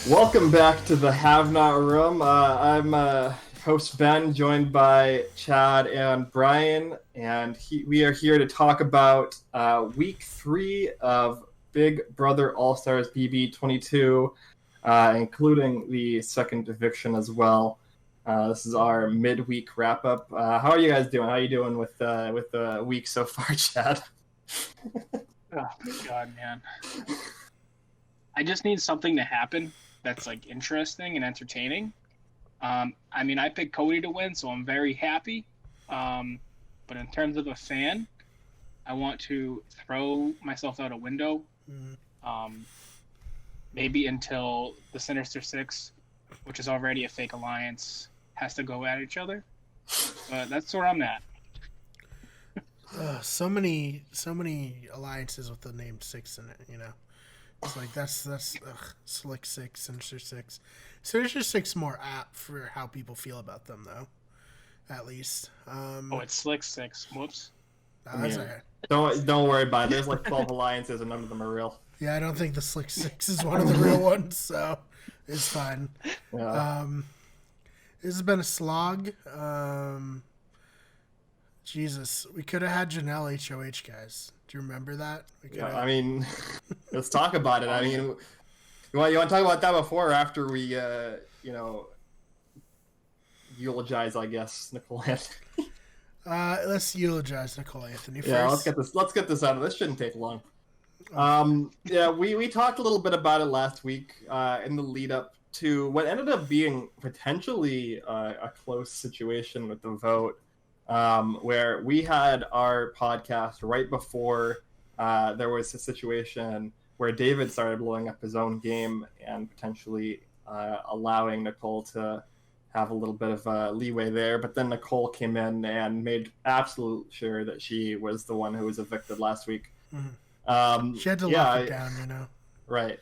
Welcome back to the Have Not Room. I'm host Ben, joined by Chad and Brian, and we are here to talk about week 3 of Big Brother All Stars BB22, including the second eviction as well. This is our midweek wrap up. How are you guys doing? How are you doing with the week so far, Chad? Oh God, man! I just need something to happen that's like interesting and entertaining. I picked Cody to win, so I'm very happy. But in terms of a fan, I want to throw myself out a window. Um, Maybe until the Sinister Six, which is already a fake alliance, has to go at each other. But that's where I'm at. So many alliances with the name Six in it. You know, it's like that's Slick Six, Sinister Six. Sinister Six more apt for how people feel about them, though. At least. It's Slick Six. Whoops. That's okay. Don't worry about it. There's like 12 alliances, and none of them are real. Yeah, I don't think the Slick Six is one of the real ones, so it's fine. Yeah. This has been a slog. Jesus, we could have had Janelle HOH, guys. Do you remember that? Yeah, I mean, let's talk about it. I mean, you want to talk about that before or after we, eulogize, I guess, Nicole Anthony? Let's eulogize Nicole Anthony first. Yeah, let's get this out of this. Shouldn't take long. Yeah, we talked a little bit about it last week in the lead up to what ended up being potentially a close situation with the vote. Where we had our podcast right before there was a situation where David started blowing up his own game and potentially allowing Nicole to have a little bit of leeway there. But then Nicole came in and made absolute sure that she was the one who was evicted last week. Mm-hmm. She had to lock it down, you know. Right.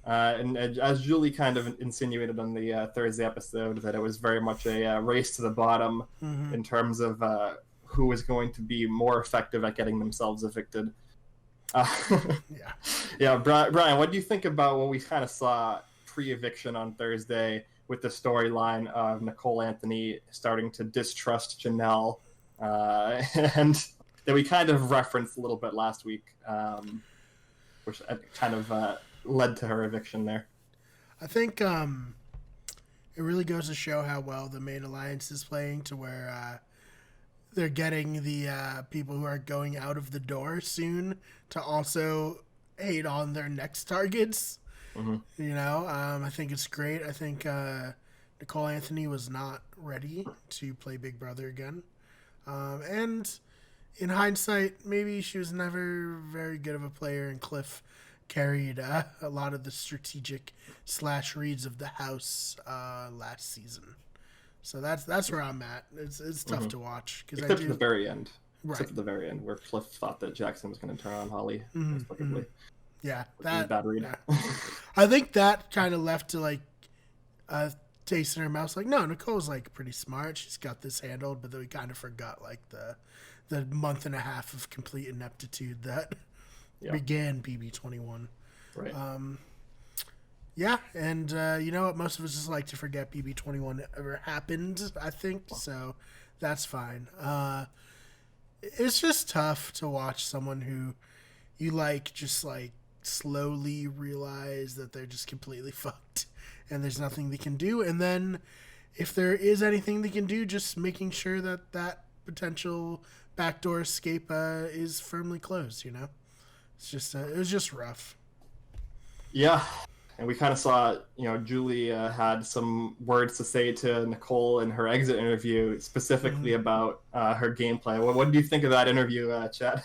And as Julie kind of insinuated on the Thursday episode, that it was very much a race to the bottom in terms of who was going to be more effective at getting themselves evicted. Yeah. Brian, what do you think about what we kind of saw pre-eviction on Thursday with the storyline of Nicole Anthony starting to distrust Janelle, and that we kind of referenced a little bit last week, which kind of led to her eviction there? I think it really goes to show how well the main alliance is playing, to where they're getting the people who are going out of the door soon to also hate on their next targets. You know, I think it's great. I think Nicole Anthony was not ready to play Big Brother again. And in hindsight, maybe she was never very good of a player, and Cliff carried a lot of the strategic / reads of the house last season. So that's where I'm at. It's tough to watch. Except at the very end. Right. Except at the very end, where Cliff thought that Jackson was going to turn on Holly inexplicably. Yeah, that bad read. Yeah. I think that kind of left to like taste in her mouth. Like, no, Nicole's like pretty smart. She's got this handled. But then we kind of forgot like the month and a half of complete ineptitude that began BB21. Right. Yeah, and you know what? Most of us just like to forget BB21 ever happened, I think. So that's fine. It's just tough to watch someone who you like just like slowly realize that they're just completely fucked and there's nothing they can do. And then if there is anything they can do, just making sure that that potential backdoor escape is firmly closed, you know? It's just it was just rough. Yeah, and we kind of saw, Julie had some words to say to Nicole in her exit interview, specifically about her gameplay. What do you think of that interview, Chad?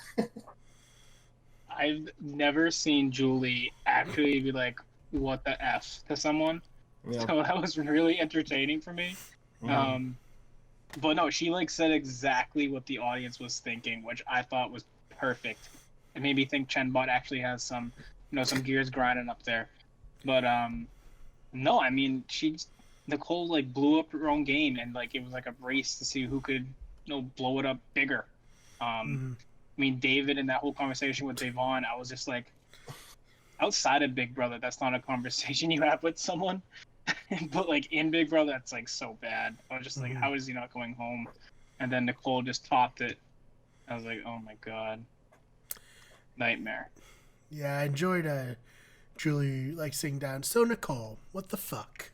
I've never seen Julie actually be like, "What the f" to someone. Yeah. So that was really entertaining for me. But no, she like said exactly what the audience was thinking, which I thought was perfect. It made me think Chenbot actually has some gears grinding up there. But no, I mean, Nicole like blew up her own game, and like it was like a race to see who could blow it up bigger. I mean, David and that whole conversation with Devon, I was just like, outside of Big Brother, that's not a conversation you have with someone. But like in Big Brother, that's like so bad. I was just like, how is he not going home? And then Nicole just topped it. I was like, oh my god, nightmare. Yeah, I enjoyed Julie like sitting down. So Nicole, what the fuck?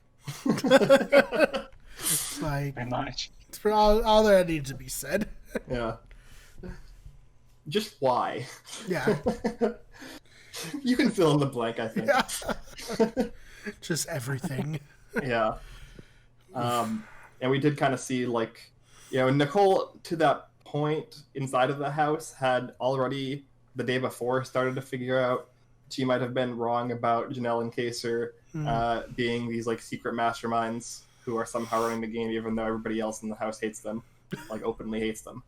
Like, Very much. it's for all that needs to be said. Yeah. Just why? Yeah. You can fill in the blank, I think. Yeah. Just everything. Yeah. And we did kind of see, like, you know, Nicole, to that point inside of the house, had already, the day before, started to figure out she might have been wrong about Janelle and Kaysar being these, like, secret masterminds who are somehow running the game, even though everybody else in the house hates them, like, openly hates them.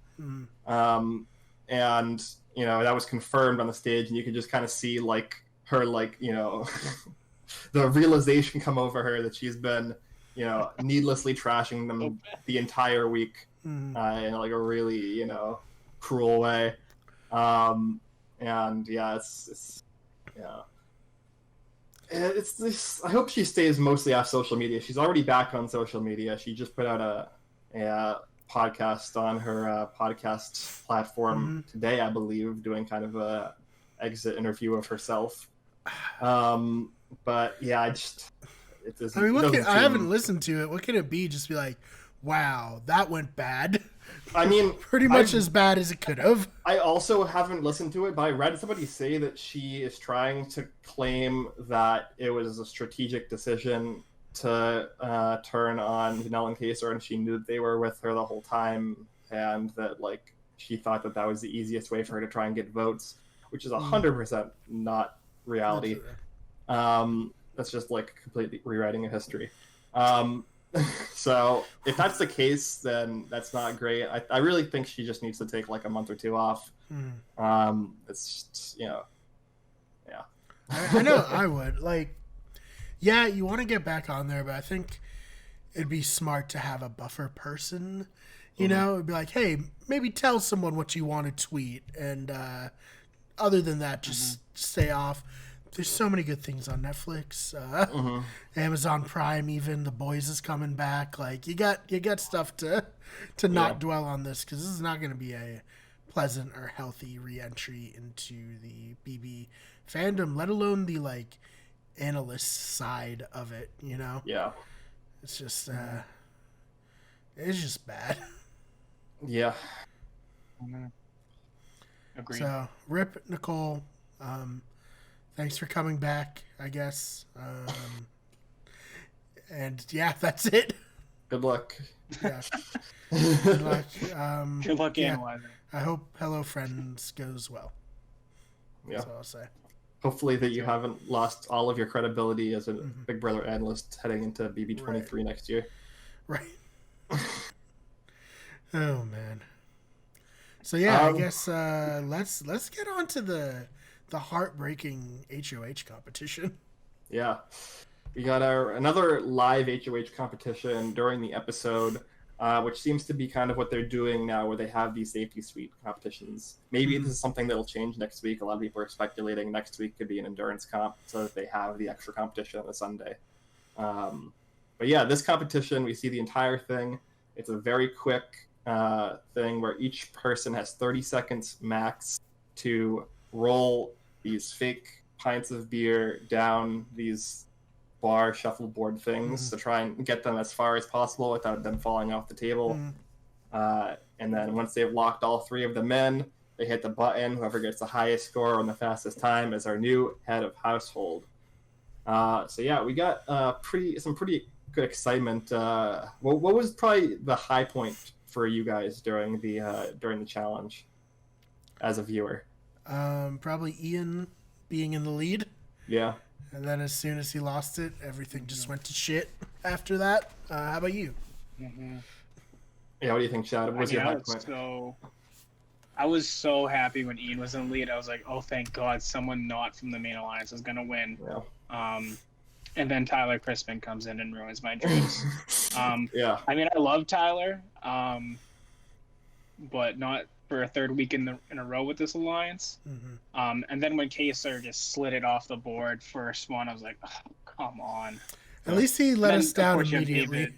And, you know, that was confirmed on the stage, and you could just kind of see, like, her, like, you know, the realization come over her that she's been, you know, needlessly trashing them the entire week in, like, a really, you know, cruel way. And, yeah, it's yeah. It's this. I hope she stays mostly off social media. She's already back on social media. She just put out a podcast on her podcast platform today, I believe, doing kind of a exit interview of herself. But yeah, it doesn't. I mean, I haven't seem... listened to it. What can it be? Just be like, wow, that went bad. I mean, pretty much as bad as it could have. I also haven't listened to it, but I read somebody say that she is trying to claim that it was a strategic decision to turn on Janelle and Kaysar, and she knew that they were with her the whole time, and that, like, she thought that that was the easiest way for her to try and get votes, which is 100% not reality. That's just, like, completely rewriting of history. So if that's the case, then that's not great. I really think she just needs to take, like, a month or two off. It's just, you know, yeah. I know I would. Like, yeah, you want to get back on there, but I think it'd be smart to have a buffer person. You know, it'd be like, hey, maybe tell someone what you want to tweet, and other than that, just stay off. There's so many good things on Netflix, Amazon Prime, even The Boys is coming back. Like, you got stuff to not dwell on this, because this is not going to be a pleasant or healthy re-entry into the BB fandom, let alone the, like, analyst side of it. You know? Yeah. It's just bad. Yeah. Agreed. So, rip Nicole. Thanks for coming back, I guess. And yeah, that's it. Good luck. Yeah. Good luck. Good luck analyzing. I hope Hello Friends goes well. Yeah. That's all I'll say. Hopefully that you haven't lost all of your credibility as a Big Brother analyst heading into BB23 next year. Right. Oh man. So yeah, I guess let's get on to the heartbreaking HOH competition. Yeah. We got another live HOH competition during the episode, which seems to be kind of what they're doing now, where they have these safety suite competitions. Maybe this is something that'll change next week. A lot of people are speculating next week could be an endurance comp, so that they have the extra competition on a Sunday. But yeah, this competition, we see the entire thing. It's a very quick thing where each person has 30 seconds max to roll these fake pints of beer down these bar shuffleboard things to try and get them as far as possible without them falling off the table. And then once they've locked all three of them in, they hit the button. Whoever gets the highest score on the fastest time is our new head of household. So yeah, we got some pretty good excitement. What was probably the high point for you guys during the challenge as a viewer? Probably Ian being in the lead. Yeah. And then as soon as he lost it, everything just went to shit after that. How about you? Yeah, what do you think, Chad? What was your high point? I was so happy when Ian was in the lead. I was like, oh, thank God, someone not from the main alliance is going to win. Yeah. And then Tyler Crispin comes in and ruins my dreams. Yeah. I mean, I love Tyler, but not for a third week in a row with this alliance. And then when Kaysar just slid it off the board first one, I was like, oh, come on. At least he let us down you have immediately. David.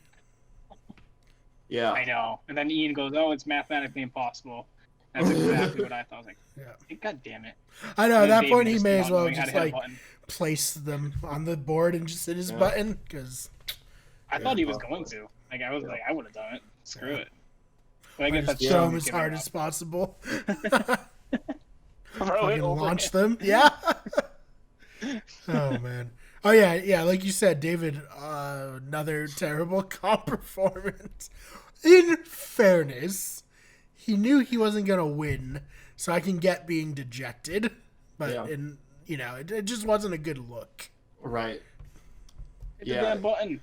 Yeah. I know. And then Ian goes, "Oh, it's mathematically impossible." That's exactly what I thought. I was like, Yeah. God damn it. I know, at that David point he just may not as well knowing how just to hit a like button. place them on the board and just hit his button, because I thought he was going to. Like, I was like, I would have done it. Screw it. But I guess just that's throw them as hard as possible. Fucking launch them. Yeah. Oh, man. Oh, yeah, like you said, David, another terrible comp performance. In fairness, he knew he wasn't going to win, so I can get being dejected. But, it just wasn't a good look. Right. Hit the damn button.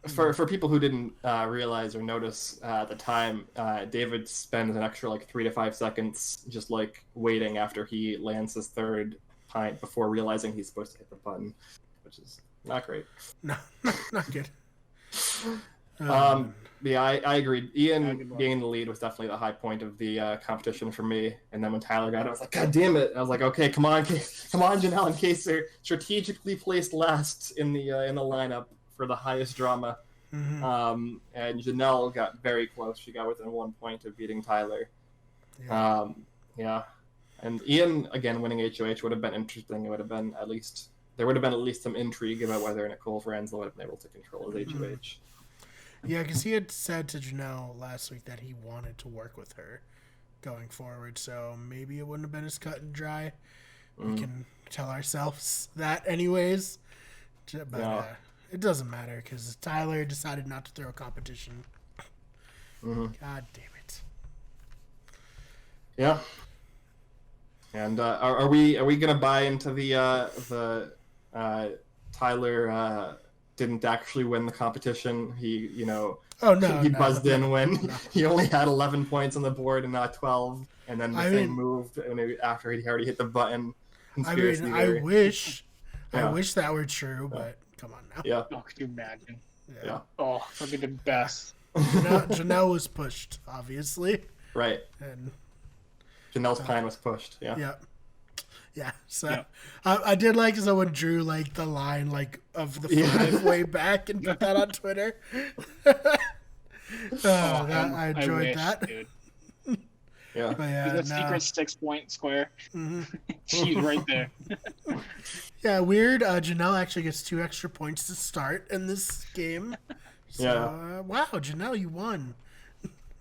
For people who didn't realize or notice at the time, David spends an extra like 3 to 5 seconds just like waiting after he lands his third pint before realizing he's supposed to hit the button, which is not great. No, not good. Yeah, I agreed. Ian being in the lead was definitely the high point of the competition for me. And then when Tyler got it, I was like, God damn it! I was like, okay, come on, Janelle and Kaysar, strategically placed last in the lineup for the highest drama. And Janelle got very close. She got within 1 point of beating Tyler. And Ian again winning HOH would have been interesting. It would have been at least some intrigue about whether Nicole Franzel would have been able to control his HOH. Yeah, because he had said to Janelle last week that he wanted to work with her going forward, so maybe it wouldn't have been as cut and dry. We can tell ourselves that anyways. But it doesn't matter, because Tyler decided not to throw a competition. God damn it. Yeah. And are we gonna buy into the Tyler didn't actually win the competition? He he buzzed in when he only had 11 points on the board and not 12, and then the thing moved after he'd already hit the button. I wish that were true, but come on now. Yeah. Oh, could you imagine? Yeah. Oh, that'd be the best. Janelle was pushed, obviously. Right. And Janelle's plan was pushed. Yeah. Yeah. Yeah. So I did like someone drew like the line like of the 5 way back and put that on Twitter. I enjoyed that. Dude. Yeah. The secret 6 point square. She's right there. Yeah, weird. Janelle actually gets 2 extra points to start in this game. So, wow, Janelle, you won.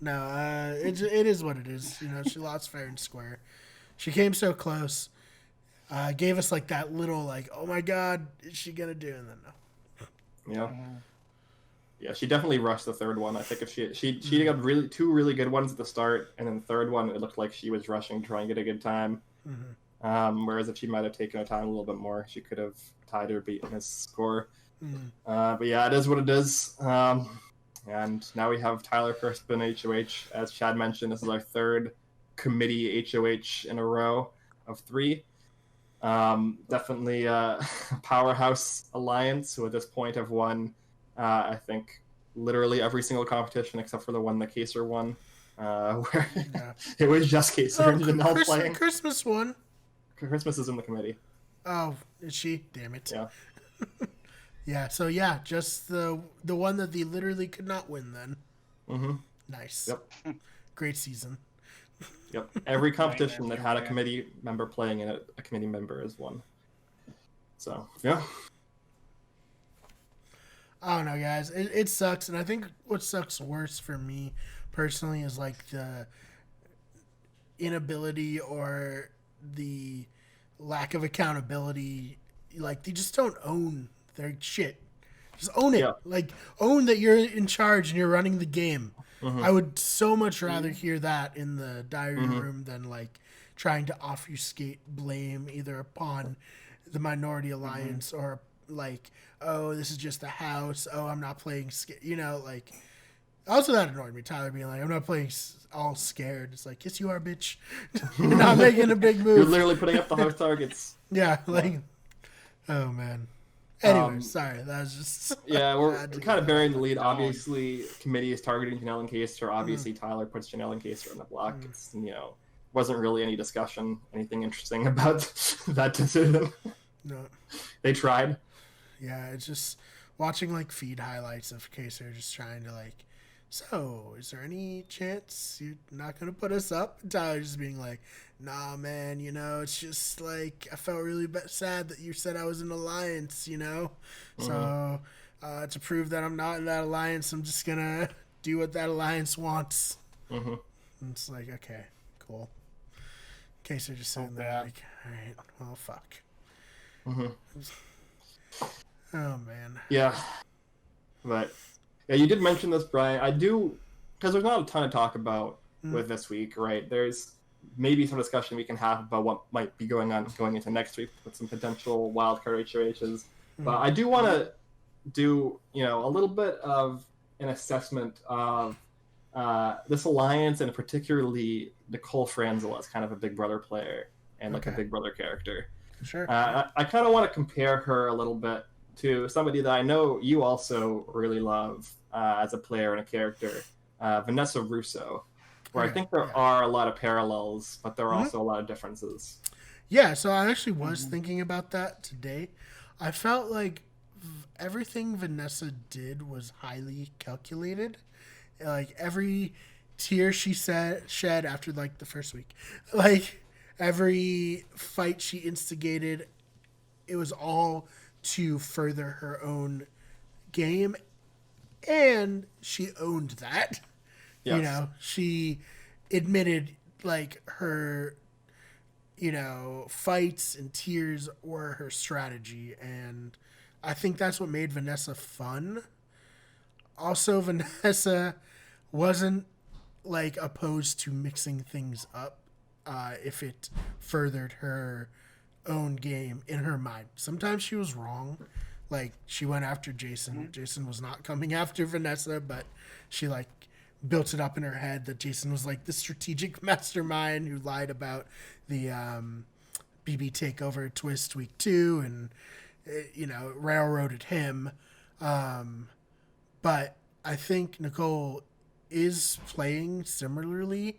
No, it is what it is. She lost fair and square. She came so close. Gave us like that little like, oh my God, is she gonna do? And then no. Yeah. Yeah, she definitely rushed the third one. I think if she got 2 really good ones at the start, and then the third one it looked like she was rushing to try and get a good time. Whereas if she might have taken her time a little bit more, she could have tied or beaten his score. But yeah, it is what it is. And now we have Tyler Crispin HOH. As Chad mentioned, this is our 3rd committee HOH in a row of 3. Definitely a powerhouse alliance who at this point have won, I think, literally every single competition except for the one that Kaysar won, where it was just Kaysar and Janelle playing. Christmas won. Christmas is in the committee. Oh, is she? Damn it. Yeah. Yeah, so just the one that they literally could not win then. Nice. Yep. Great season. Yep. Every competition that had a committee member playing in it, a committee member has won. So, yeah. I don't know, guys. It sucks, and I think what sucks worse for me personally is like the inability or the lack of accountability. Like, they just don't own their shit. Just own it. Yeah. Like, own that you're in charge and you're running the game. I would so much rather hear that in the diary room than like trying to obfuscate blame either upon the minority alliance or like, oh, this is just a house. Oh, I'm not playing. Like, also that annoyed me. Tyler being like, I'm not playing all scared. It's like, yes, you are, bitch. You're not making a big move. You're literally putting up the house targets. Yeah. Like, oh man. Anyway, sorry, that was just... Yeah, we're kind of bearing the lead. Obviously, committee is targeting Janelle and Kaysar. Obviously, Tyler puts Janelle and Kaysar on the block. It's, wasn't really any discussion, anything interesting about that decision. No. They tried. Yeah, it's just watching like feed highlights of Kaysar just trying to like, so is there any chance you're not gonna put us up? And Tyler just being like, nah, man, you know, it's just like I felt really sad that you said I was in alliance, you know, so to prove that I'm not in that alliance, I'm just gonna do what that alliance wants. And it's like, okay, cool. Kaysar just sitting there like, all right, well, fuck. Oh man. Yeah, but yeah, you did mention this, Brian. I do, because there's not a ton to talk about with this week, right? There's maybe some discussion we can have about what might be going on going into next week with some potential wildcard HOHs. But I do want to do, you know, a little bit of an assessment of this alliance, and particularly Nicole Franzel as kind of a Big Brother player and like a Big Brother character. Sure. I kind of want to compare her a little bit to somebody that I know you also really love as a player and a character, Vanessa Russo, where I think there are a lot of parallels, but there are also a lot of differences. Yeah, so I actually was thinking about that today. I felt like everything Vanessa did was highly calculated. Like every tear she shed after like the first week, like every fight she instigated, it was all to further her own game, and she owned that. Yes. You know, she admitted like her, you know, fights and tears were her strategy, and I think that's what made Vanessa fun. Also, Vanessa wasn't like opposed to mixing things up if it furthered her own game in her mind. Sometimes she was wrong. Like she went after Jason. Jason was not coming after Vanessa, but she like built it up in her head that Jason was like the strategic mastermind who lied about the BB takeover twist week 2 and you know, railroaded him. But I think Nicole is playing similarly,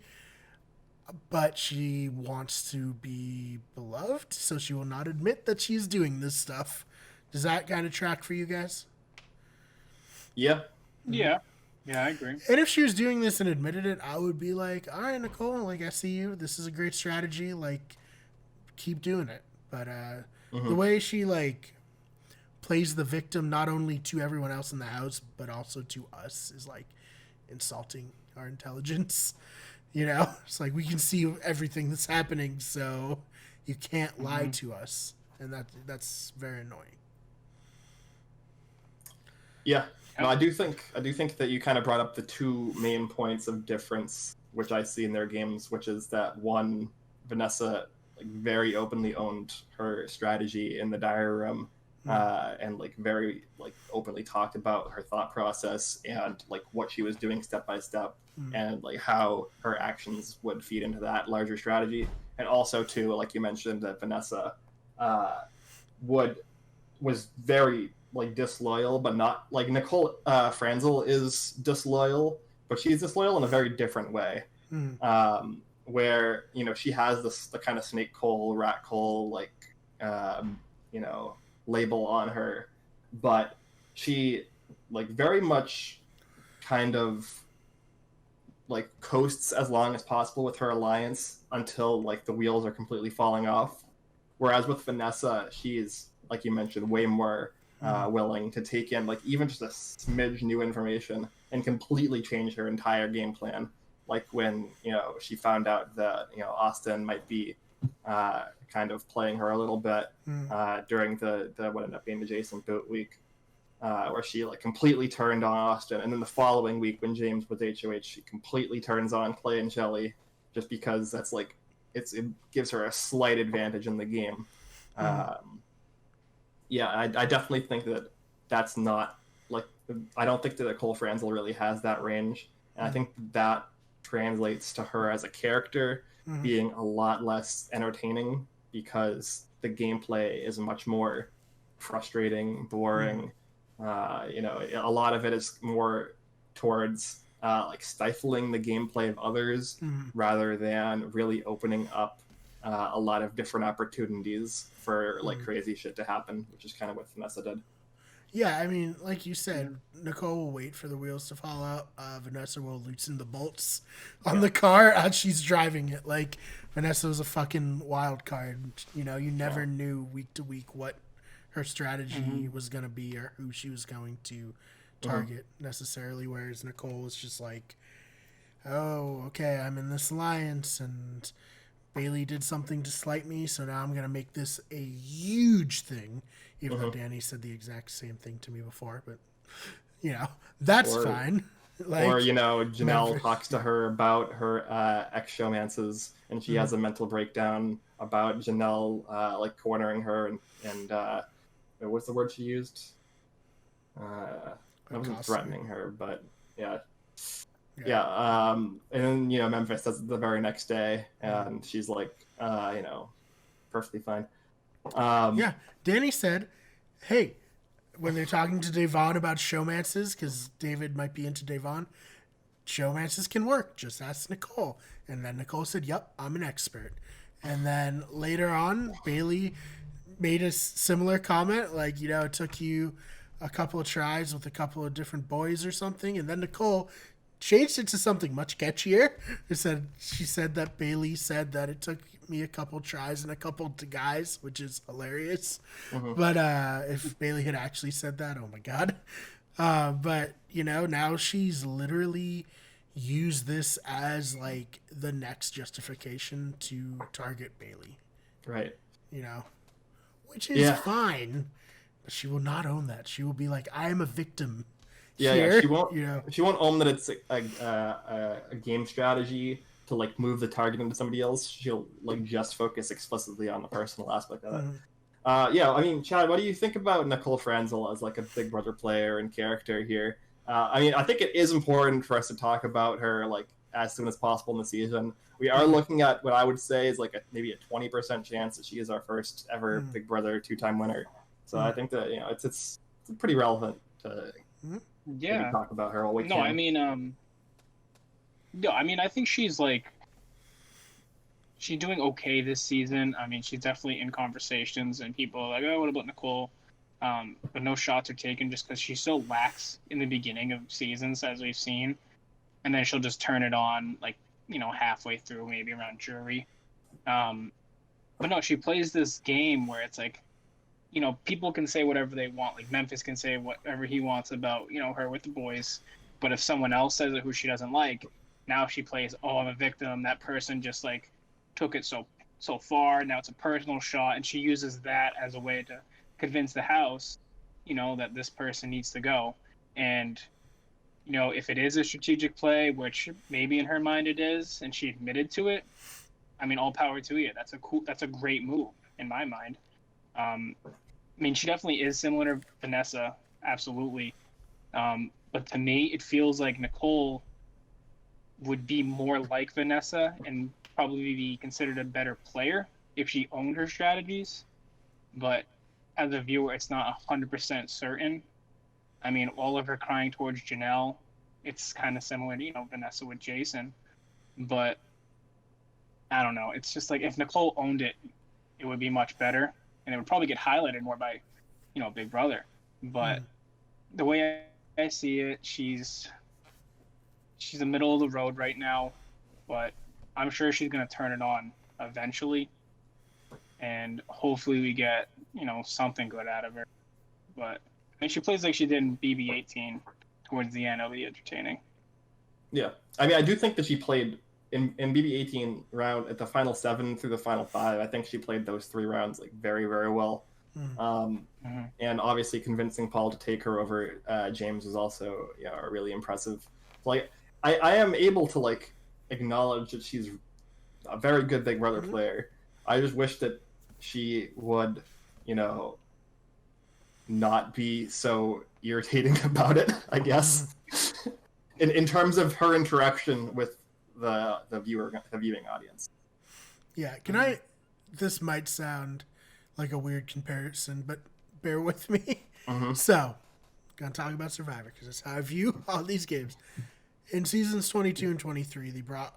but she wants to be beloved, so she will not admit that she's doing this stuff. Does that kind of track for you guys? Yeah. Yeah, I agree. And if she was doing this and admitted it, I would be like, all right, Nicole, like, I see you. This is a great strategy. Like, keep doing it. But the way she, like, plays the victim not only to everyone else in the house, but also to us is, like, insulting our intelligence. You know, it's like we can see everything that's happening, so you can't lie to us, and that's very annoying. Yeah, no, I do think that you kind of brought up the two main points of difference, which I see in their games, which is that one, Vanessa like very openly owned her strategy in the diary room, and like very like openly talked about her thought process and like what she was doing step by step. And like how her actions would feed into that larger strategy, and also too, like you mentioned, that Vanessa was very like disloyal, but not like Nicole Franzel is disloyal, but she's disloyal in a very different way. Where you know she has the kind of snake coal, rat coal, like you know, label on her, but she like very much kind of like coasts as long as possible with her alliance until like the wheels are completely falling off. Whereas with Vanessa, she's like you mentioned, way more willing to take in like even just a smidge new information and completely change her entire game plan. Like when you know she found out that you know Austin might be kind of playing her a little bit during the what ended up being the Jason boot week. Where she like completely turned on Austin, and then the following week when James was HOH, she completely turns on Clay and Shelly, just because that's like it gives her a slight advantage in the game. Yeah, I definitely think that's not like I don't think that Nicole Franzel really has that range, and I think that translates to her as a character being a lot less entertaining because the gameplay is much more frustrating, boring. You know, a lot of it is more towards like stifling the gameplay of others rather than really opening up a lot of different opportunities for like crazy shit to happen, which is kind of what Vanessa did. Yeah, I mean, like you said, Nicole will wait for the wheels to fall out. Vanessa will loosen the bolts on the car as she's driving it. Like, Vanessa was a fucking wild card. You know, you never knew week to week what her strategy was going to be or who she was going to target necessarily, whereas Nicole was just like, oh, okay, I'm in this alliance, and Bailey did something to slight me, so now I'm going to make this a huge thing. Even though Danny said the exact same thing to me before, but, you know, that's fine. Like, or, you know, Janelle talks to her about her ex-showmances, and she has a mental breakdown about Janelle, like, cornering her, and what's the word she used? I wasn't threatening her, but, yeah. And then, you know, Memphis does it the very next day, and she's like, you know, perfectly fine. Danny said, hey, when they're talking to Devon about showmances, because David might be into Devon, showmances can work. Just ask Nicole. And then Nicole said, yep, I'm an expert. And then later on, Bailey made a similar comment, like, you know, it took you a couple of tries with a couple of different boys or something. And then Nicole changed it to something much catchier. She said that Bailey said that it took me a couple tries and a couple to guys, which is hilarious. But if Bailey had actually said that, oh my god. But you know, now she's literally used this as like the next justification to target Bailey. Right. You know, which is fine, but she will not own that. She will be like, I am a victim. Yeah, she won't. You know, she won't own that it's a game strategy to like move the target into somebody else. She'll like just focus explicitly on the personal aspect of it. I mean, Chad, what do you think about Nicole Franzel as like a Big Brother player and character here? I mean, I think it is important for us to talk about her like as soon as possible in the season. We are looking at what I would say is like maybe a 20% chance that she is our first ever Big Brother 2-time winner. So I think that, you know, it's pretty relevant to talk about her all we can. I mean, I think she's doing okay this season. I mean, she's definitely in conversations, and people are like, oh, what about Nicole? But no shots are taken just because she's so lax in the beginning of seasons, as we've seen. And then she'll just turn it on, like, you know, halfway through, maybe around jury. But no, she plays this game where it's like, you know, people can say whatever they want. Like, Memphis can say whatever he wants about, you know, her with the boys. But if someone else says it who she doesn't like, now she plays, oh, I'm a victim. That person just, like, took it so far. Now it's a personal shot. And she uses that as a way to convince the house, you know, that this person needs to go. And, you know, if it is a strategic play, which maybe in her mind it is, and she admitted to it, I mean, all power to you. That's a great move in my mind. I mean, she definitely is similar to Vanessa, absolutely. But to me, it feels like Nicole would be more like Vanessa and probably be considered a better player if she owned her strategies. But as a viewer, it's not 100% certain. I mean, all of her crying towards Janelle, it's kind of similar to, you know, Vanessa with Jason. But I don't know. It's just like if Nicole owned it, it would be much better. And it would probably get highlighted more by, you know, Big Brother. But the way I see it, she's the middle of the road right now. But I'm sure she's going to turn it on eventually. And hopefully we get, you know, something good out of her. But I mean, she plays like she did in BB18 towards the end. It'll be entertaining. Yeah. I mean, I do think that she played in BB18 round at the final 7 through the final 5. I think she played those 3 rounds like very, very well. And obviously convincing Paul to take her over James was also, you know, really impressive. Like, I am able to like acknowledge that she's a very good Big Brother player. I just wish that she would, you know, not be so irritating about it, I guess. in terms of her interaction with the viewing audience. Yeah, this might sound like a weird comparison, but bear with me. So, gonna talk about Survivor because that's how I view all these games. In seasons 22 and 23, they brought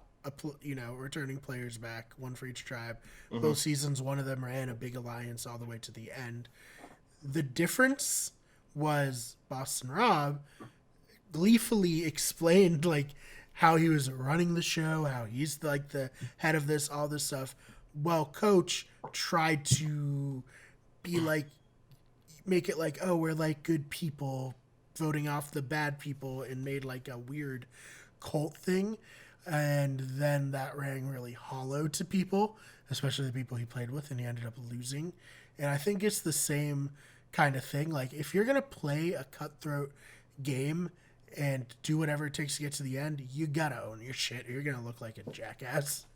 returning players back, one for each tribe. Both seasons, one of them ran a big alliance all the way to the end. The difference was Boston Rob gleefully explained like how he was running the show, how he's like the head of this, all this stuff. Well, Coach tried to be like, make it like, oh, we're like good people voting off the bad people, and made like a weird cult thing. And then that rang really hollow to people, especially the people he played with, and he ended up losing. And I think it's the same kind of thing. Like, if you're going to play a cutthroat game and do whatever it takes to get to the end, you got to own your shit, or you're going to look like a jackass.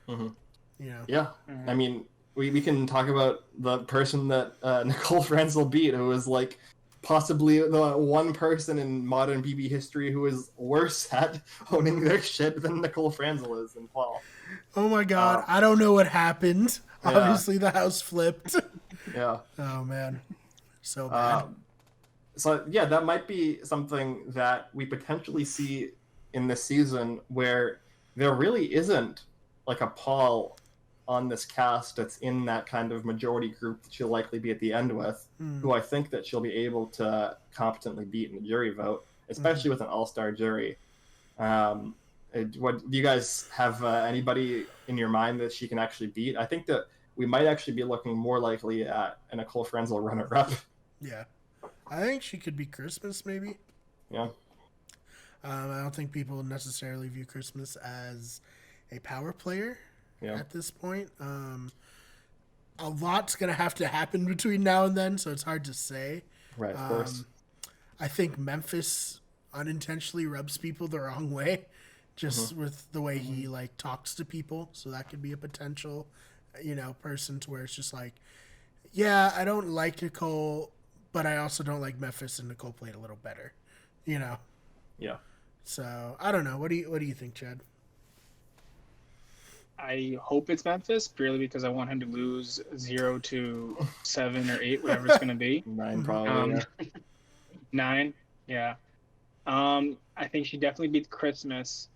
You know? Yeah. I mean, we can talk about the person that Nicole Frenzel beat, who was like possibly the one person in modern BB history who is worse at owning their shit than Nicole Frenzel is in Paul. Oh my god, I don't know what happened. Yeah. Obviously the house flipped. Yeah. Oh man. So bad. So yeah, that might be something that we potentially see in this season, where there really isn't like a Paul on this cast that's in that kind of majority group that she'll likely be at the end with, who I think that she'll be able to competently beat in the jury vote, especially with an all-star jury. What do you guys have anybody in your mind that she can actually beat? I think that we might actually be looking more likely at a Nicole Frenzel runner-up. Yeah. I think she could be Christmas, maybe. Yeah. I don't think people necessarily view Christmas as a power player. Yeah. At this point, a lot's gonna have to happen between now and then, so it's hard to say. Right, of course. I think Memphis unintentionally rubs people the wrong way, just with the way he like talks to people. So that could be a potential, person to where it's just like, yeah, I don't like Nicole, but I also don't like Memphis, and Nicole played a little better, Yeah. So I don't know. What do you think, Chad? I hope it's Memphis, purely because I want him to lose 0 to 7 or 8, whatever it's going to be. 9 probably. 9, yeah. I think she definitely beats Christmas.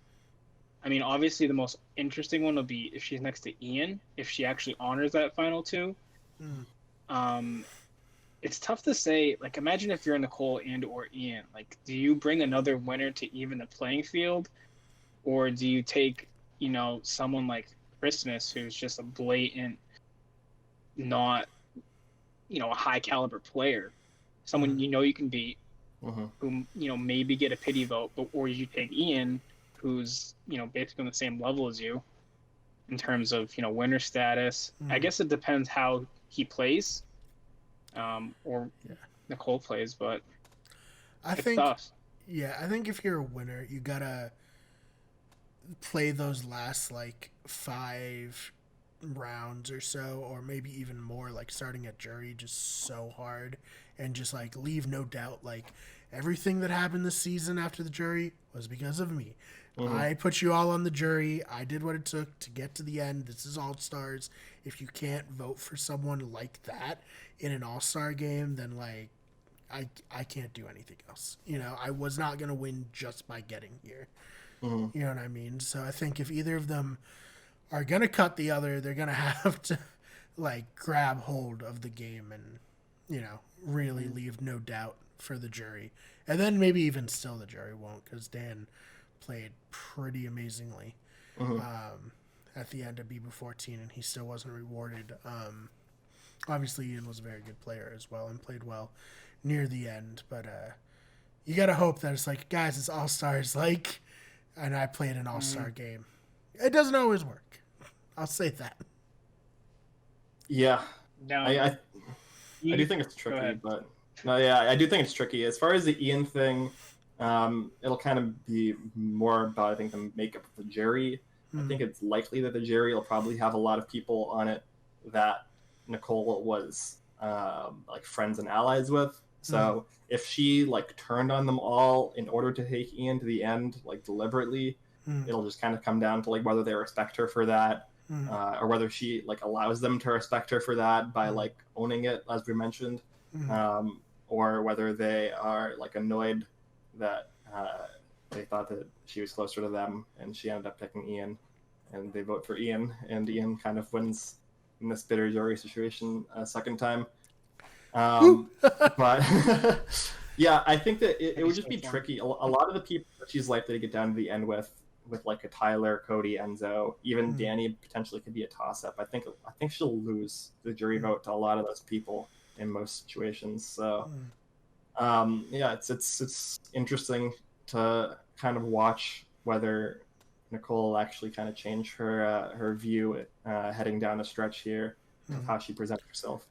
I mean, obviously the most interesting one will be if she's next to Ian, if she actually honors that final 2. It's tough to say. Like, imagine if you're Nicole and or Ian. Like, do you bring another winner to even the playing field, or do you take someone like Christmas, who's just a blatant, not, a high caliber player, someone you can beat, who maybe get a pity vote, or you take Ian, who's basically on the same level as you in terms of winner status. I guess it depends how he plays, or Nicole plays, but I think tough. Yeah, I think if you're a winner, you gotta play those last like 5 rounds or so, or maybe even more, like starting at jury, just so hard, and just like leave no doubt, like everything that happened this season after the jury was because of me. I put you all on the jury. I did what it took to get to the end. This is all-stars. If you can't vote for someone like that in an all-star game, then like I can't do anything else. I was not going to win just by getting here. You know what I mean? So I think if either of them are going to cut the other, they're going to have to like grab hold of the game and, really leave no doubt for the jury. And then maybe even still the jury won't, because Dan played pretty amazingly at the end of BB14, and he still wasn't rewarded. Obviously, Ian was a very good player as well and played well near the end. But you got to hope that it's like, guys, it's all-stars, like... And I played an all-star game. It doesn't always work. I'll say that. Yeah. No. I do think it's tricky, but... No, yeah, I do think it's tricky. As far as the Ian thing, it'll kind of be more about, I think, the makeup of the jury. I think it's likely that the jury will probably have a lot of people on it that Nicole was like friends and allies with. So if she like turned on them all in order to take Ian to the end, like deliberately, it'll just kind of come down to like whether they respect her for that, or whether she like allows them to respect her for that by like owning it, as we mentioned, or whether they are like annoyed that they thought that she was closer to them, and she ended up picking Ian, and they vote for Ian, and Ian kind of wins in this bitter jury situation a second time. But yeah, I think that it would just be tricky. A lot of the people that she's likely to get down to the end with like a Tyler, Cody, Enzo, even Danny potentially could be a toss-up. I think she'll lose the jury vote to a lot of those people in most situations. So yeah, it's interesting to kind of watch whether Nicole will actually kind of change her view heading down the stretch here of how she presents herself.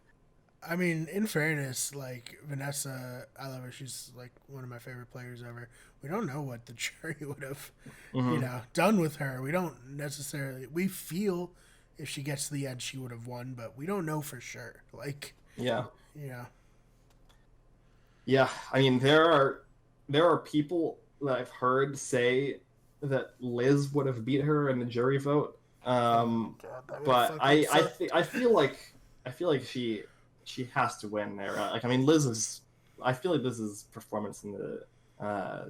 I mean, in fairness, like Vanessa, I love her. She's like one of my favorite players ever. We don't know what the jury would have, done with her. We don't necessarily. We feel if she gets to the end, she would have won, but we don't know for sure. Like, yeah. I mean, there are people that I've heard say that Liz would have beat her in the jury vote. But I feel like she has to win there. Like, I mean, I feel like Liz's performance in the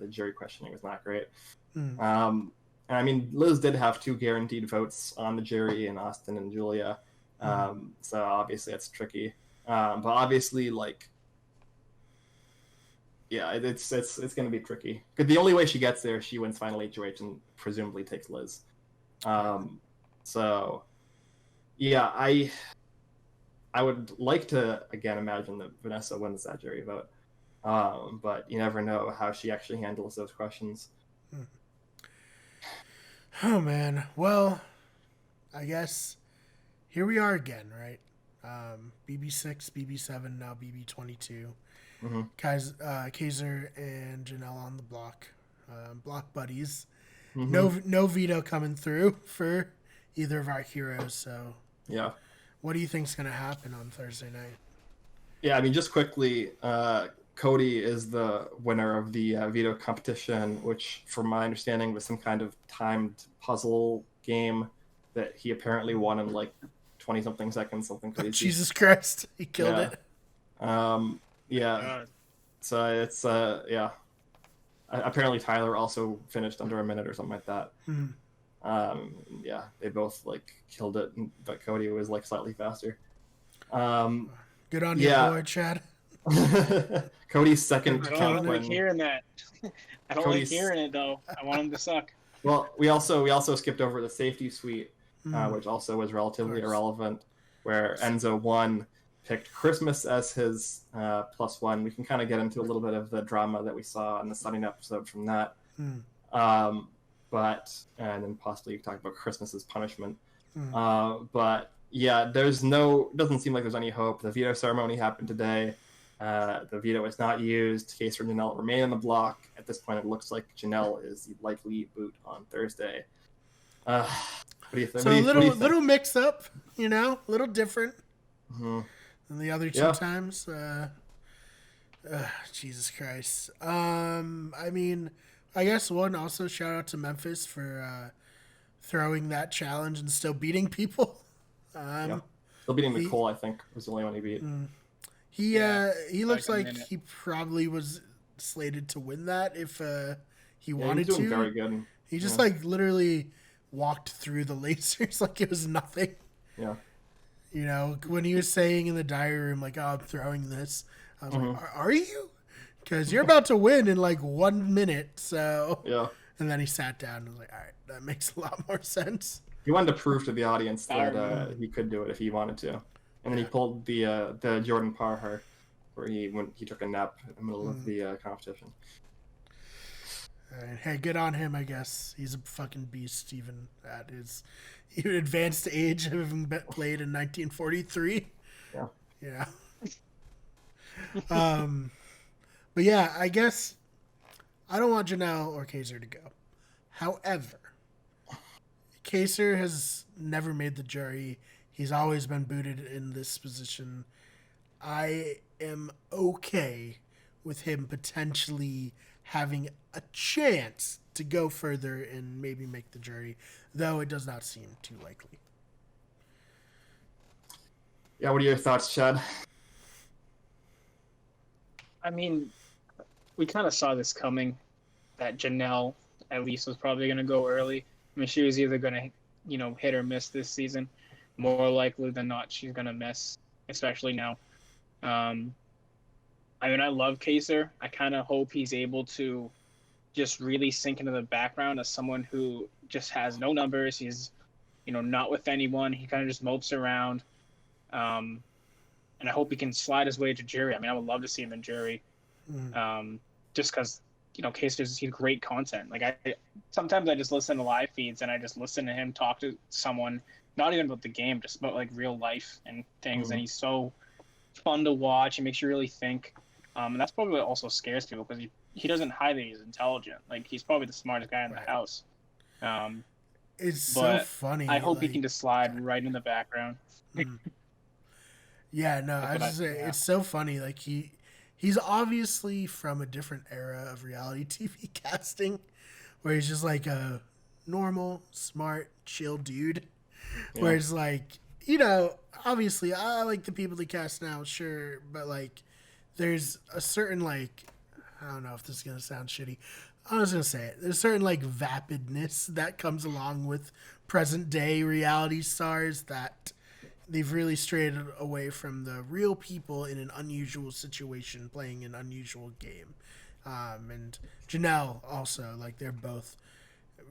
jury questioning was not great. And I mean, Liz did have 2 guaranteed votes on the jury in Austin and Julia. So obviously that's tricky. But obviously, like, yeah, it's going to be tricky. Because the only way she gets there, she wins final HOH and presumably takes Liz. So, yeah, I would like to, again, imagine that Vanessa wins that jury vote. But you never know how she actually handles those questions. Oh, man. Well, I guess here we are again, right? BB6, BB7, now BB22. Kaysar and Janelle on the block. Block buddies. No veto coming through for either of our heroes. So, yeah. What do you think's going to happen on Thursday night? Yeah, I mean, just quickly, Cody is the winner of the veto competition, which, from my understanding, was some kind of timed puzzle game that he apparently won in like 20-something seconds, something crazy. Jesus Christ, he killed it. Yeah. So it's yeah. Apparently Tyler also finished under a minute or something like that. Yeah, they both like killed it, but Cody was like slightly faster. Good on you, boy, Chad. Cody's second. I don't like hearing that. I don't like hearing it though. I want him to suck. Well, we also skipped over the safety suite, which also was relatively irrelevant, where Enzo 1 picked Christmas as his +1. We can kind of get into a little bit of the drama that we saw in the Sunning episode from that. But and then possibly you can talk about Christmas's punishment. But yeah, doesn't seem like there's any hope. The veto ceremony happened today. The veto was not used. Kaysar and Janelle remain on the block. At this point, it looks like Janelle is the likely boot on Thursday. What do you think? So little mix up, a little different than the other 2 times. Jesus Christ. I mean, I guess also shout out to Memphis for throwing that challenge and still beating people. Still beating Nicole, I think, was the only one he beat. He looks like he probably was slated to win that if he wanted he's doing to. Very good. He just like literally walked through the lasers like it was nothing. Yeah. When he was saying in the diary room, like, "Oh, I'm throwing this," I was like, "Are you?" Because you're about to win in like 1 minute. So yeah. And then he sat down and was like, "All right, that makes a lot more sense." He wanted to prove to the audience that he could do it if he wanted to, and then he pulled the Jordan Parhar, where he took a nap in the middle of the competition. All right. Hey, good on him, I guess. He's a fucking beast, even at his advanced age, having played in 1943. Yeah. But yeah, I guess I don't want Janelle or Kaysar to go. However, Kaysar has never made the jury. He's always been booted in this position. I am okay with him potentially having a chance to go further and maybe make the jury, though it does not seem too likely. Yeah, what are your thoughts, Chad? I mean, we kind of saw this coming. that Janelle at least was probably going to go early. I mean, she was either going to, hit or miss this season. More likely than not, she's going to miss, especially now. I mean, I love Kaysar. I kind of hope he's able to just really sink into the background as someone who just has no numbers. He's, not with anyone. He kind of just mopes around. And I hope he can slide his way to jury. I mean, I would love to see him in jury. Just because, Kaysar's he's great content. Like sometimes I just listen to live feeds and I just listen to him talk to someone, not even about the game, just about like real life and things. And he's so fun to watch. He makes you really think. And that's probably what also scares people because he doesn't hide that he's intelligent. Like he's probably the smartest guy in the house. It's so funny. I hope he can just slide right in the background. Yeah, no, I just say it's so funny. Like he's obviously from a different era of reality TV casting, where he's just like a normal, smart, chill dude. Yeah. Where it's like, obviously I like the people they cast now, sure, but like there's a certain like, I don't know if this is gonna sound shitty. I was gonna say it. There's a certain like vapidness that comes along with present day reality stars that they've really strayed away from the real people in an unusual situation playing an unusual game. And Janelle also, like they're both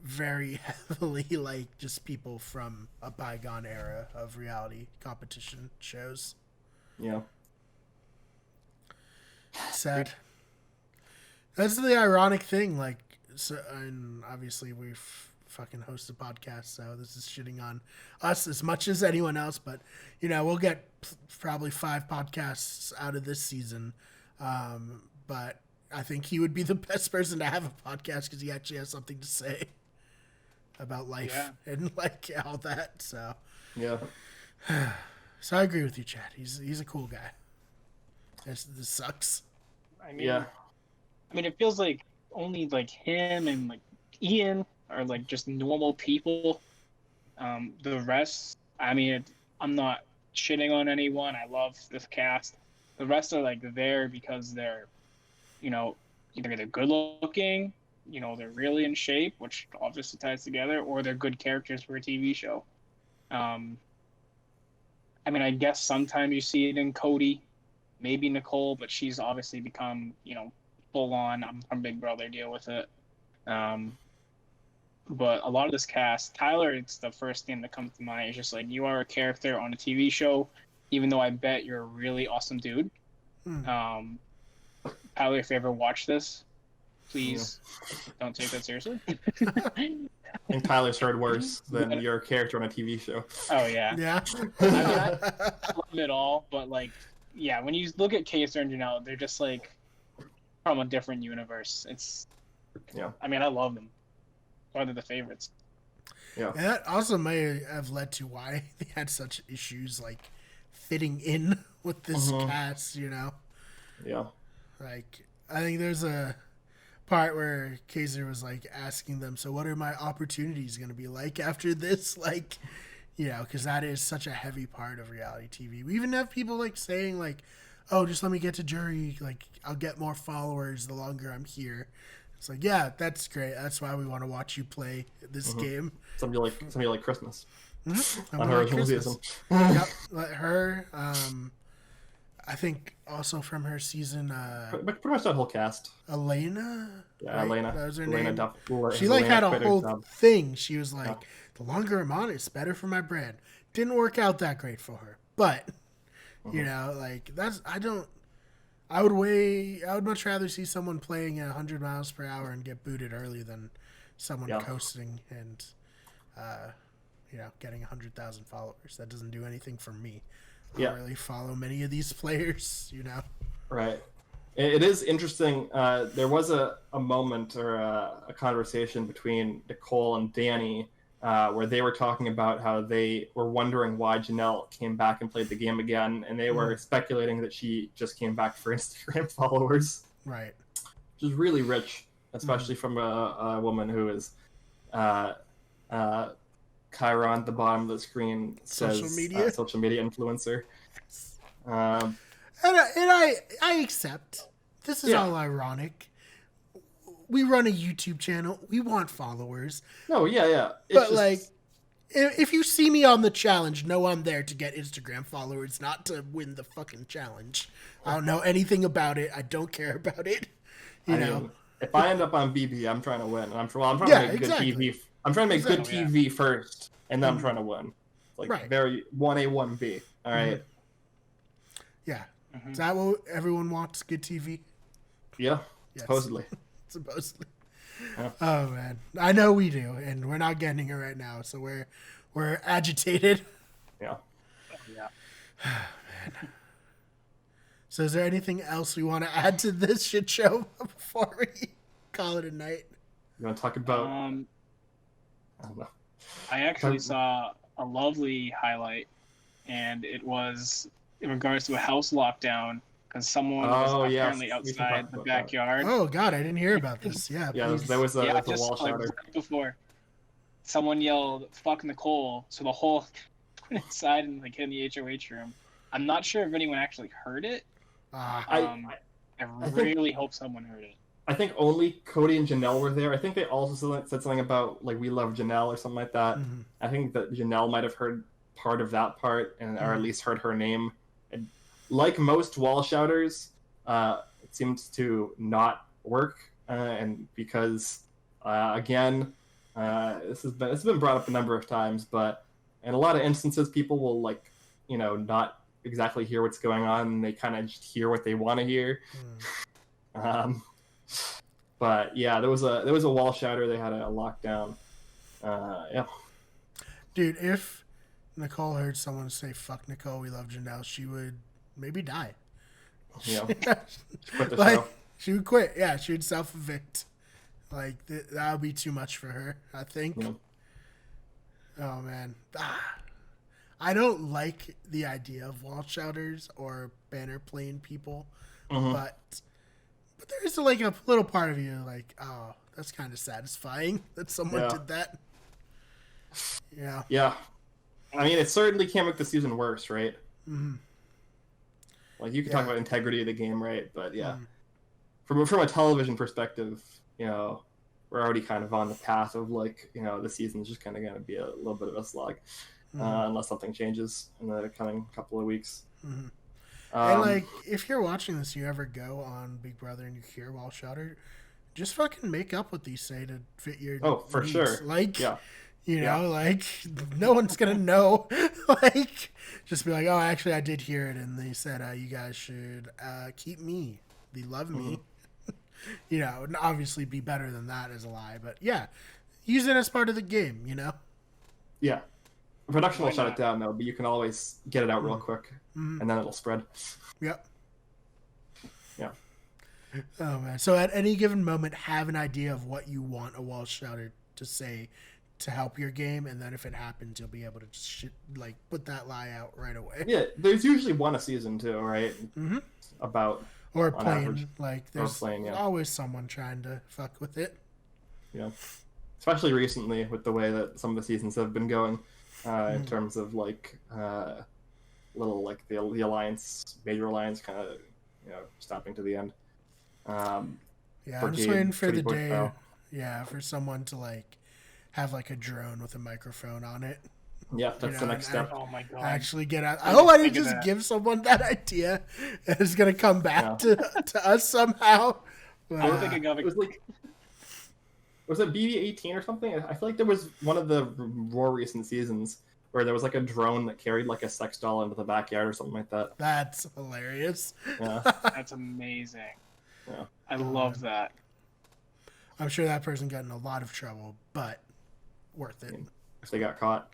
very heavily like just people from a bygone era of reality competition shows. Yeah. Sad. That's the ironic thing, like, so, and obviously we've fucking host a podcast, so this is shitting on us as much as anyone else, but we'll get probably 5 podcasts out of this season, but I think he would be the best person to have a podcast because he actually has something to say about life and like all that. So so I agree with you, Chad. He's a cool guy. This sucks. I mean, it feels like only like him and like Ian are like just normal people. The rest, I mean, I'm not shitting on anyone. I love this cast. The rest are like there because they're, either they're good looking, they're really in shape, which obviously ties together, or they're good characters for a TV show. I mean, I guess sometimes you see it in Cody, maybe Nicole, but she's obviously become, full on, I'm from Big Brother, deal with it. But a lot of this cast, Tyler, it's the first thing that comes to mind. It's just like, you are a character on a TV show, even though I bet you're a really awesome dude. Tyler, if you ever watch this, please don't take that seriously. And Tyler's heard worse than your character on a TV show. Oh, yeah. Yeah. I mean, I love it all, but like, yeah, when you look at Kaysar and Janelle, they're just like from a different universe. I mean, I love them. One of the favorites. Yeah. And that also may have led to why they had such issues like fitting in with this cast, Yeah. Like, I think there's a part where Kaysar was like asking them, so what are my opportunities going to be like after this? Like, because that is such a heavy part of reality TV. We even have people like saying like, oh, just let me get to jury. Like, I'll get more followers the longer I'm here. It's like, yeah, that's great. That's why we want to watch you play this game. Somebody like Christmas. On her original season. Yep, let her. I think also from her season. Pretty much that whole cast. Elena. Yeah, right? Elena. That was her Elena name. She like had a whole thing. She was like, the longer I'm on, it's better for my brand. Didn't work out that great for her, but like I would much rather see someone playing at 100 miles per hour and get booted early than someone coasting and, getting 100,000 followers. That doesn't do anything for me. I don't really follow many of these players, Right. It is interesting. There was a moment or a conversation between Nicole and Danny where they were talking about how they were wondering why Janelle came back and played the game again, and they were speculating that she just came back for Instagram followers. Right. Which is really rich, especially from a woman who is Chiron at the bottom of the screen says social media influencer. And I accept. This is all ironic. we run a YouTube channel. We want followers. No, yeah. But like, if you see me on the challenge, know I'm there to get Instagram followers, not to win the fucking challenge. I don't know anything about it. I don't care about it. You know, if I end up on BB, I'm trying to win. And I'm trying to make good TV. I'm trying to make good TV first, and then I'm trying to win. Like very 1A, 1B. All right. Yeah. Is that what everyone wants? Good TV? Yeah. Yes. Supposedly. Yeah. Oh man, I know we do, and we're not getting it right now, so we're agitated. Yeah. Yeah. Man. So, is there anything else we want to add to this shit show before we call it a night? You want to talk about? I don't know. I actually saw a lovely highlight, and it was in regards to a house lockdown. Because someone was apparently outside the backyard. Oh God, I didn't hear about this. Yeah, there was a wall shouter. Right before, someone yelled "fuck Nicole," so the whole went inside and like hit in the HOH room. I'm not sure if anyone actually heard it. I really hope someone heard it. I think only Cody and Janelle were there. I think they also said something about like "we love Janelle" or something like that. Mm-hmm. I think that Janelle might have heard part of that part, or at least heard her name. Like most wall shouters, it seems to not work, and because again, this has been brought up a number of times, but in a lot of instances, people will not exactly hear what's going on, and they kind of just hear what they want to hear. But yeah, there was a wall shouter. They had a lockdown. Yeah, dude, if Nicole heard someone say "fuck Nicole, we love Janelle," she would maybe die. Yeah. Quit the like show. She would quit. Yeah, she would self-evict. Like that would be too much for her, I think. Yeah. Oh man, I don't like the idea of wall shouters or banner plane people, but there's like a little part of you like, oh, that's kind of satisfying that someone did that. Yeah. Yeah. I mean, it certainly can't make the season worse, right? Mm-hmm. Like, you can talk about integrity of the game, right? But yeah, from a television perspective, we're already kind of on the path of the season's just kind of going to be a little bit of a slog, unless something changes in the coming couple of weeks. Mm-hmm. And if you're watching this, you ever go on Big Brother and you hear wall shouter, just fucking make up what these say to fit your for needs. sure. No one's gonna know. Just be like, oh, actually, I did hear it, and they said you guys should keep me. They love me. And obviously be better than that as a lie, but yeah, use it as part of the game. Yeah, production will shut it down though, but you can always get it out real quick, and then it'll spread. Yep. Yeah. Oh man! So at any given moment, have an idea of what you want a wall shouter to say to help your game, and then if it happens, you'll be able to just put that lie out right away. Yeah, there's usually one a season too, right? Mm-hmm. About or playing there's playing, always someone trying to fuck with it. Yeah, especially recently with the way that some of the seasons have been going, in terms of little the alliance, major alliance, kind of stopping to the end. I'm just waiting for the day. Yeah, for someone to have a drone with a microphone on it. Yeah, that's the next step. Oh my god! Actually get out. I hope I didn't just give someone that idea. And it's gonna come back to us somehow. I'm thinking of it. Was it BB-18 or something? I feel like there was one of the more recent seasons where there was a drone that carried a sex doll into the backyard or something like that. That's hilarious. Yeah, that's amazing. Yeah, I love that. I'm sure that person got in a lot of trouble, but worth it. If they got caught.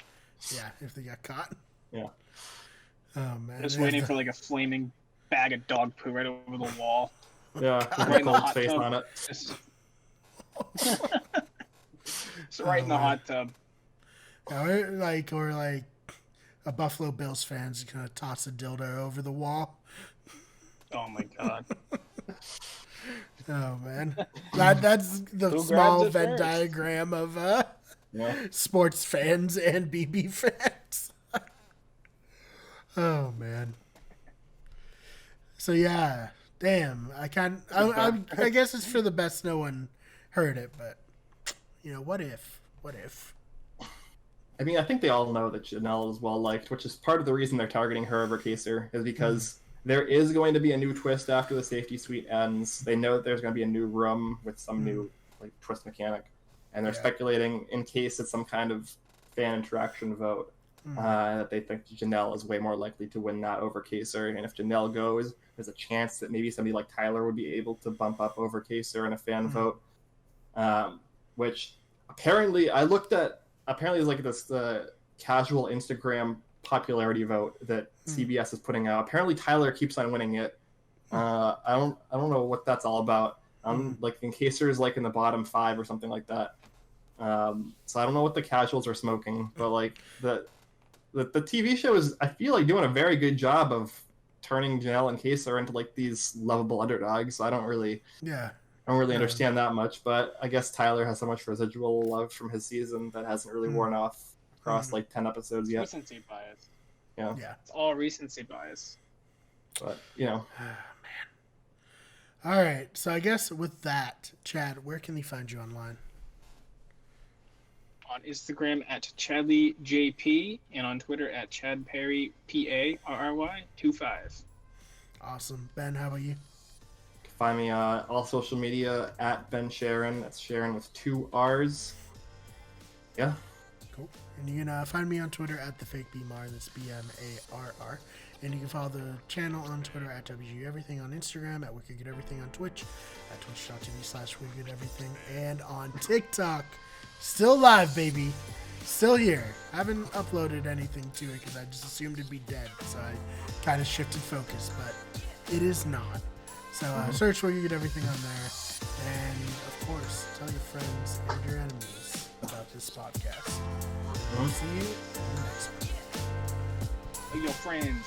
Yeah, if they got caught. Yeah. Oh man. Just waiting for a flaming bag of dog poo right over the wall. Yeah, with a cold face on it. Just right in the hot tub. Yeah, or a Buffalo Bills fan's gonna toss a dildo over the wall. Oh my god. Oh man, that's the small Venn diagram of sports fans and BB fans. Oh man. So yeah, damn. I guess it's for the best no one heard it, but what if? What if? I mean, I think they all know that Janelle is well liked, which is part of the reason they're targeting her over Kaysar, is because there is going to be a new twist after the safety suite ends. They know that there's going to be a new room with some new twist mechanic, and they're speculating in case it's some kind of fan interaction vote that they think Janelle is way more likely to win that over Kaysar. And if Janelle goes, there's a chance that maybe somebody like Tyler would be able to bump up over Kaysar in a fan vote, which apparently there's like this casual Instagram popularity vote that CBS is putting out. Apparently Tyler keeps on winning it. I don't know what that's all about. Like in Kaysar is like in the bottom 5 or something like that. So I don't know what the casuals are smoking, but like the TV show is, I feel like, doing a very good job of turning Janelle and Kaysar into like these lovable underdogs. So I don't really understand that much, but I guess Tyler has so much residual love from his season that hasn't really worn off across like 10 episodes yet. Recency bias. Yeah. It's all recency bias. But, man. All right. So I guess with that, Chad, where can they find you online? On Instagram at ChadleyJP and on Twitter at ChadPerry, PARRY 25. Awesome. Ben, how about you? Find me on all social media at Ben Sharon. That's Sharon with 2 R's. Yeah. Cool. And you can find me on Twitter at TheFakeBMar. That's BMARR. And you can follow the channel on Twitter at WGEverything, on Instagram at WickedGetEverything, on Twitch at twitch.tv/WickedGetEverything, and on TikTok. Still live, baby. Still here. I haven't uploaded anything to it because I just assumed it'd be dead. So I kind of shifted focus, but it is not. So search Where You Get Everything on there. And, of course, tell your friends and your enemies about this podcast. We'll see you in the next one. Your friends.